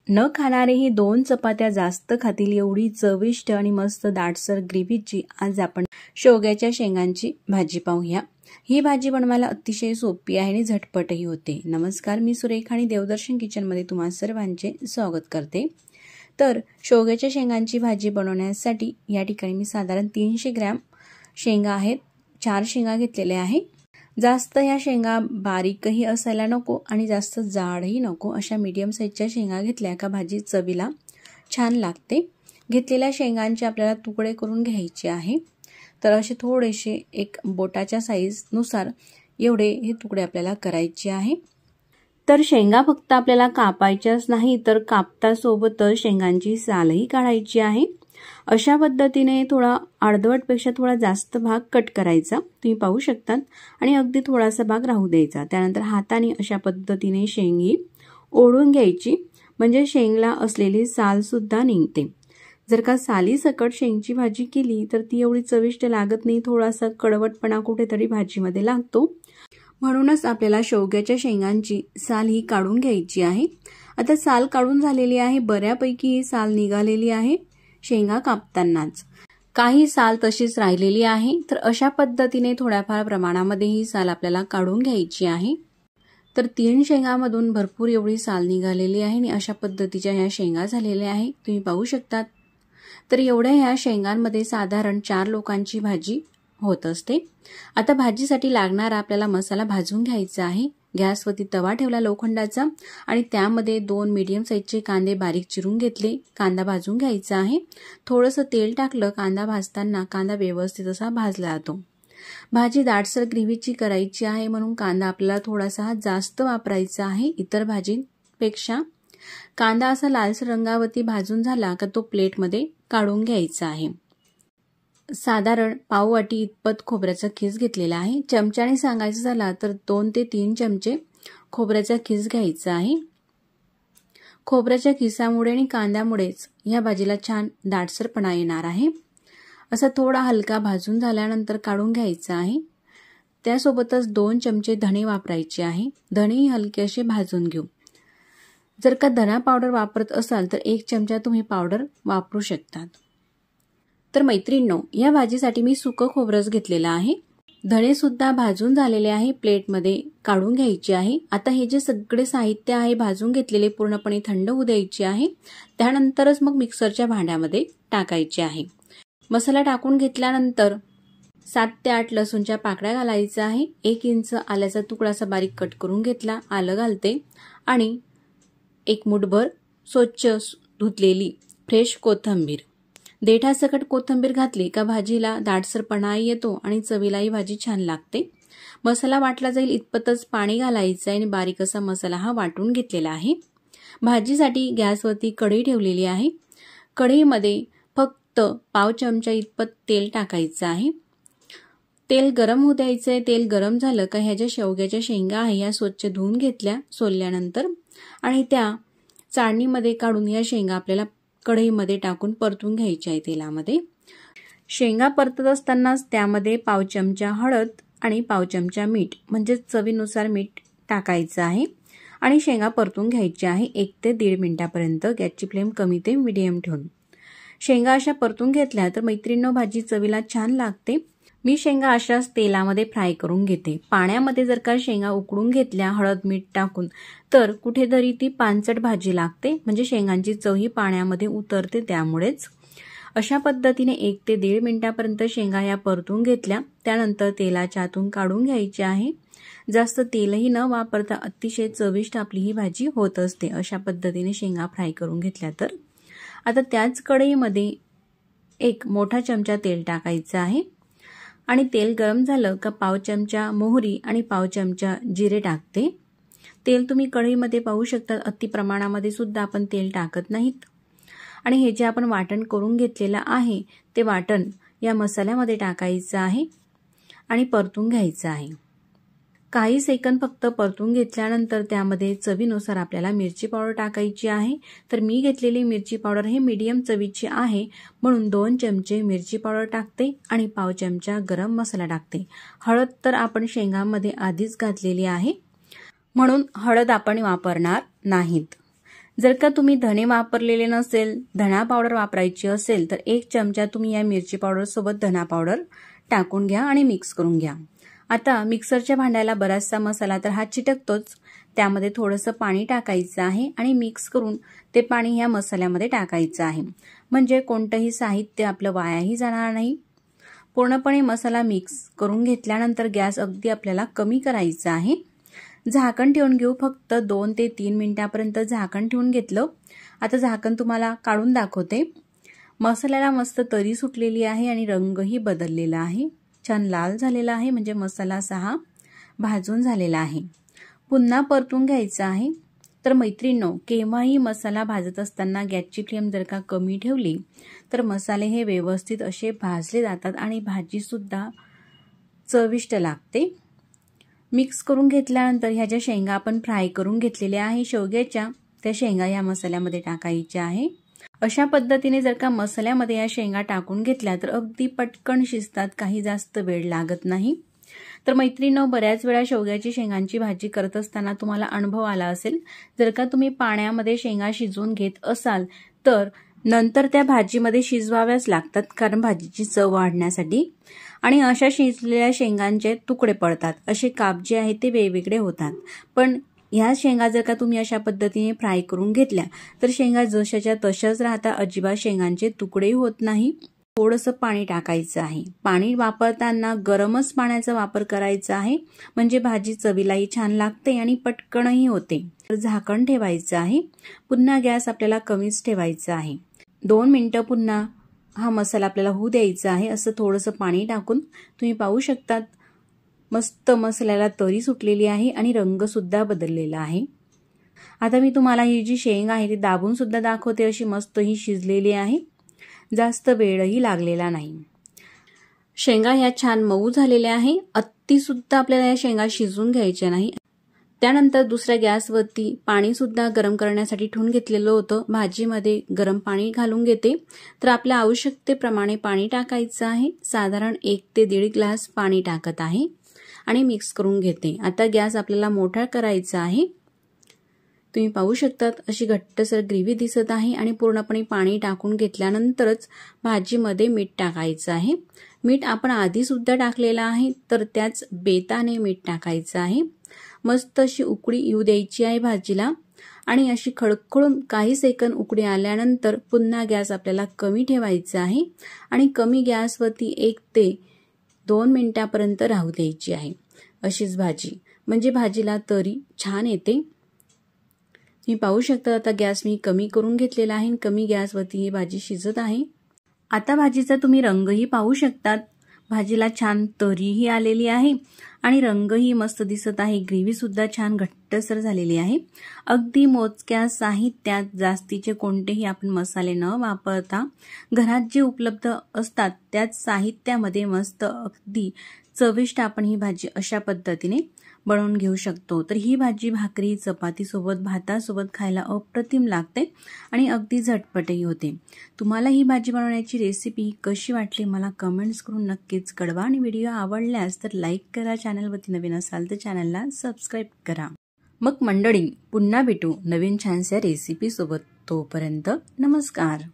न खाणारेही 2 चपात्या जास्त खातील एवढी चविष्ट आणि मस्त दाटसर ग्रेव्हीची आज आपण शेवग्याच्या शेंगांची भाजी पाहूया। ही भाजी बनवायला अतिशय सोपी आहे आणि झटपटही होते। नमस्कार, मी सुरेखा आणि देवदर्शन किचनमध्ये तुम्हा सर्वांचे स्वागत करते। तर शेवग्याच्या शेंगांची भाजी बनवण्यासाठी या ठिकाणी मी साधारण 300 ग्रॅम शेंगा आहेत, 4 शेंगा घेतलेल्या आहे। जास्त ह्या शेंगा बारीकही असायला नको आणि जास्त जाडही नको, अशा मीडियम साईजच्या शेंगा घेतल्या का भाजी चवीला छान लागते। घेतलेल्या शेंगांचे आपल्याला तुकडे करून घ्यायचे आहे। तर असे थोडेसे एक बोटाच्या साईज नुसार एवढे हे तुकडे आपल्याला करायचे आहे। तर शेंगा फक्त आपल्याला कापायच्याच नाही तर कापता सोबतच शेंगांची सालही काढायची आहे। अशा पद्धतीने थोडा अर्धवटपेक्षा थोडा जास्त भाग कट करायचा, तुम्ही पाहू शकतात, आणि अगदी थोडासा भाग राहू द्यायचा। त्यानंतर हाताने अशा पद्धतीने शेंगी ओढून घ्यायची, म्हणजे शेंगला असलेली साल सुद्धा निघते। जर का साली सकट शेंगची भाजी केली तर ती एवढी चविष्ट लागत नाही, थोडासा कडवटपणा कुठेतरी भाजीमध्ये लागतो। म्हणूनच आपल्याला शेवग्याच्या शेंगांची साल ही काढून घ्यायची आहे। आता साल काढून झालेली आहे, बऱ्यापैकी ही साल निघालेली आहे शेंगा कापतानाच। काही साल तशीच राहिलेली आहे, तर अशा पद्धतीने थोड्याफार प्रमाणामध्ये ही साल आपल्याला काढून घ्यायची आहे। तर 3 शेंगामधून भरपूर एवढी साल निघालेली आहे आणि अशा पद्धतीच्या ह्या शेंगा झालेल्या आहे, तुम्ही पाहू शकतात। तर एवढ्या ह्या शेंगांमध्ये साधारण 4 लोकांची भाजी होत असते। आता भाजीसाठी लागणारा आपल्याला मसाला भाजून घ्यायचा आहे। गॅसवरती तवा ठेवला लोखंडाचा आणि त्यामध्ये 2 मीडियम साईजचे कांदे बारीक चिरून घेतले। कांदा भाजून घ्यायचा आहे। थोडंसं तेल टाकलं, कांदा भाजताना कांदा व्यवस्थित असा भाजला जातो। भाजी दाटसर ग्रेव्हीची करायची आहे म्हणून कांदा आपल्याला थोडासा जास्त वापरायचा आहे इतर भाजीपेक्षा। कांदा असा लालसर रंगावरती भाजून झाला का तो प्लेटमध्ये काढून घ्यायचा आहे। साधारण पाव वाटी इतपत खोबऱ्याचा खीस घेतलेला आहे। चमच्याने सांगायचं झाला तर 2 ते 3 चमचे खोबऱ्याचा खीस घ्यायचा आहे। खोबऱ्याच्या खिसामुळे आणि कांद्यामुळेच या भाजीला छान दाटसरपणा येणार आहे। असा थोडा हलका भाजून झाल्यानंतर काढून घ्यायचा आहे। त्यासोबतच 2 चमचे धणे वापरायचे आहे। धणे हलके असे भाजून घेऊ। जर का धना पावडर वापरत असाल तर 1 चमचा तुम्ही पावडर वापरू शकतात। तर मैत्रिणींनो, या भाजीसाठी मी सुकं खोबरंच घेतलेलं आहे। धणे सुद्धा भाजून झालेले आहे, प्लेटमध्ये काढून घ्यायचे आहे। आता हे जे सगळे साहित्य आहे भाजून घेतलेले पूर्णपणे थंड होऊ द्यायचे आहे। त्यानंतरच मग मिक्सरच्या भांड्यामध्ये टाकायचे आहे। मसाला टाकून घेतल्यानंतर 7 ते 8 लसूणच्या पाकळ्या घालायचा आहे। 1 इंच आल्याचा तुकडासा बारीक कट करून घेतला, आलं घालते, आणि 1 मुठभर स्वच्छ धुतलेली फ्रेश कोथिंबीर। देठासकट कोथिंबीर घातली का भाजीला दाटसरपणा येतो आणि चवीलाही भाजी छान लागते। मसाला वाटला जाईल इतपतच पाणी घालायचं आहे आणि बारीक असा मसाला हा वाटून घेतलेला आहे। भाजीसाठी गॅसवरती कढई ठेवलेली आहे। कढईमध्ये फक्त पाव चमचा इतपत तेल टाकायचं आहे। तेल गरम होऊ द्यायचंय। तेल गरम झालं का ह्या ज्या शेवग्याच्या शेंगा आहे या स्वच्छ धुवून घेतल्या सोलल्यानंतर, आणि त्या चाळणीमध्ये काढून या शेंगा आपल्याला कढईमध्ये टाकून परतून घ्यायच्या आहे तेलामध्ये। शेंगा परतत असतानाच त्यामध्ये पाव चमचा हळद आणि पाव चमचा मीठ, म्हणजे चवीनुसार मीठ टाकायचं आहे, आणि शेंगा परतून घ्यायच्या आहे 1 ते 1.5 मिनिटापर्यंत, गॅसची फ्लेम कमी ते मीडियम ठेवून। शेंगा अशा परतून घेतल्या तर मैत्रिणींनो भाजी चवीला छान लागते। मी शेंगा अशाच तेलामध्ये फ्राय करून घेते। पाण्यामध्ये जर का शेंगा उकडून घेतल्या हळद मीठ टाकून तर कुठेतरी ती पांचट भाजी लागते, म्हणजे शेंगांची चव ही पाण्यामध्ये उतरते, त्यामुळेच अशा पद्धतीने 1 ते 1.5 मिनिटापर्यंत शेंगा या परतून घेतल्या। त्यानंतर तेलाच्या आतून काढून घ्यायची आहे। जास्त तेलही न वापरता अतिशय चविष्ट आपली ही भाजी होत असते अशा पद्धतीने शेंगा फ्राय करून घेतल्या तर। आता त्याच कढईमध्ये 1 मोठा चमचा तेल टाकायचं आहे, आणि तेल गरम झालं का पाव चमचा मोहरी आणि पाव चमचा जिरे टाकते। तेल तुम्ही कढईमध्ये पाहू शकता, अति प्रमाणामध्ये सुद्धा आपण तेल टाकत नाहीत। आणि हे जे आपण वाटण करून घेतलेलं आहे ते वाटण या मसाल्यामध्ये टाकायचं आहे आणि परतून घ्यायचं आहे। काही सेकंद फक्त परतून घेतल्यानंतर त्यामध्ये चवीनुसार आपल्याला मिरची पावडर टाकायची आहे। तर मी घेतलेली मिरची पावडर हे मीडियम चवीची आहे म्हणून 2 चमचे मिरची पावडर टाकते आणि पाव चमचा गरम मसाला टाकते। हळद तर आपण शेंगामध्ये आधीच घातलेली आहे म्हणून हळद आपण वापरणार नाहीत। जर का तुम्ही धणे वापरलेले नसेल, धणा पावडर वापरायची असेल तर 1 चमचा तुम्ही या मिरची पावडर सोबत धणा पावडर टाकून घ्या आणि मिक्स करून घ्या। आता मिक्सरच्या भांड्याला बराचसा मसाला तर हा चिटकतोच, त्यामध्ये थोडंसं पाणी टाकायचं आहे आणि मिक्स करून ते पाणी ह्या मसाल्यामध्ये टाकायचं आहे, म्हणजे कोणतंही साहित्य आपलं वायाही जाणार नाही। पूर्णपणे मसाला मिक्स करून घेतल्यानंतर गॅस अगदी आपल्याला कमी करायचा आहे। झाकण ठेवून घेऊ, फक्त 2 ते 3 मिनिटांपर्यंत झाकण ठेवून घेतलं। आता झाकण तुम्हाला काढून दाखवते। मसाल्याला मस्त तरी सुटलेली आहे आणि रंगही बदललेला आहे, छान लाल झालेला आहे, म्हणजे मसाला असा हा भाजून झालेला आहे। पुन्हा परतून घ्यायचा आहे। तर मैत्रिणींनो, केव्हाही मसाला भाजत असताना गॅसची फ्लेम जर का कमी ठेवली तर मसाले हे व्यवस्थित असे भाजले जातात आणि भाजी सुद्धा चविष्ट लागते। मिक्स करून घेतल्यानंतर ह्या ज्या शेंगा आपण फ्राय करून घेतलेल्या आहे शेवग्याच्या, त्या शेंगा या मसाल्यामध्ये टाकायच्या आहे। अशा पद्धतीने जर का मसाल्यामध्ये या शेंगा टाकून घेतल्या तर अगदी पटकन शिजतात, काही जास्त वेळ लागत नाही। तर मैत्रिणींनो, बऱ्याच वेळा शेवग्याची शेंगांची भाजी करत असताना तुम्हाला अनुभव आला असेल, जर का तुम्ही पाण्यामध्ये शेंगा शिजवून घेत असाल तर नंतर त्या भाजीमध्ये शिजवाव्याच लागतात, कारण भाजीची चव वाढण्यासाठी, आणि अशा शिजलेल्या शेंगांचे तुकडे पडतात, असे काप जे आहेत ते वेगवेगळे होतात। पण ह्या शेंगा जर का तुम्ही अशा पद्धतीने फ्राय करून घेतल्या तर शेंगा जशाच्या तशाच राहतात, अजिबात शेंगांचे तुकडेही होत नाही। थोडंसं पाणी टाकायचं आहे। पाणी वापरताना गरमच पाण्याचा वापर करायचा आहे, म्हणजे भाजी चवीलाही छान लागते आणि पटकनही होते। तर झाकण ठेवायचं आहे। पुन्हा गॅस आपल्याला कमीच ठेवायचा आहे। 2 मिनिटं पुन्हा हा मसाला आपल्याला होऊ द्यायचा आहे। असं थोडंसं पाणी टाकून तुम्ही पाहू शकतात, मस्त मसाल्याला तरी सुटलेली आहे आणि रंग सुद्धा बदललेला आहे। आता मी तुम्हाला ही जी शेंग आहे ती दाबून सुद्धा दाखवते, अशी मस्त ही शिजलेली आहे, जास्त वेळही लागलेला नाही। शेंगा ह्या छान मऊ झालेल्या आहे, अत्ती सुद्धा आपल्याला या शेंगा शिजवून घ्यायच्या नाही। त्यानंतर दुसऱ्या गॅसवरती पाणी सुद्धा गरम करण्यासाठी ठेवून घेतलेलं होतं। भाजीमध्ये गरम पाणी घालून घेते। तर आपल्या आवश्यकतेप्रमाणे पाणी टाकायचं आहे, साधारण 1 ते 1.5 ग्लास पाणी टाकत आहे आणि मिक्स करून घेते। आता गॅस आपल्याला मोठा करायचा आहे। तुम्ही पाहू शकतात अशी घट्टसर ग्रेव्ही दिसत आहे आणि पूर्णपणे पाणी टाकून घेतल्यानंतरच भाजीमध्ये मीठ टाकायचं आहे। मीठ आपण आधी सुद्धा टाकलेलं आहे, तर त्याच बेताने मीठ टाकायचं आहे। मस्त अशी उकळी येऊ द्यायची आहे भाजीला आणि अशी खळखळून काही सेकंद उकळी आल्यानंतर पुन्हा गॅस आपल्याला कमी ठेवायचा आहे आणि कमी गॅसवरती 1 ते 2 मिनिटांपर्यंत राहू द्यायची आहे। अशीच भाजी, म्हणजे भाजीला तरी छान येते। तुम्ही पाहू शकता आता गॅस मी कमी करून घेतलेला आहे, कमी गॅसवरती ही भाजी शिजत आहे। आता भाजीचा तुम्ही रंगही पाहू शकतात, भाजीला छान तरीही आलेली आहे आणि रंगही मस्त दिसत आहे। ग्रेव्ही सुद्धा छान घट्टसर झालेली आहे। अगदी मोजक्या साहित्यात जास्तीचे कोणतेही आपण मसाले न वापरता घरात जे उपलब्ध असतात त्याच साहित्यामध्ये मस्त अगदी चविष्ट आपण ही भाजी अशा पद्धतीने बनवून घेऊ शकतो। तर ही भाजी भाकरी, चपाती सोबत, भातासोबत खायला अप्रतिम लागते आणि अगदी झटपटही होते। तुम्हाला ही भाजी बनवण्याची रेसिपी कशी वाटली मला कमेंट्स करून नक्कीच कळवा आणि व्हिडिओ आवडल्यास तर लाईक करा, चॅनलवरती नवीन असाल तर चॅनलला सबस्क्राईब करा। मग मंडळी, पुन्हा भेटू नवीन छानशा रेसिपी सोबत, तोपर्यंत नमस्कार।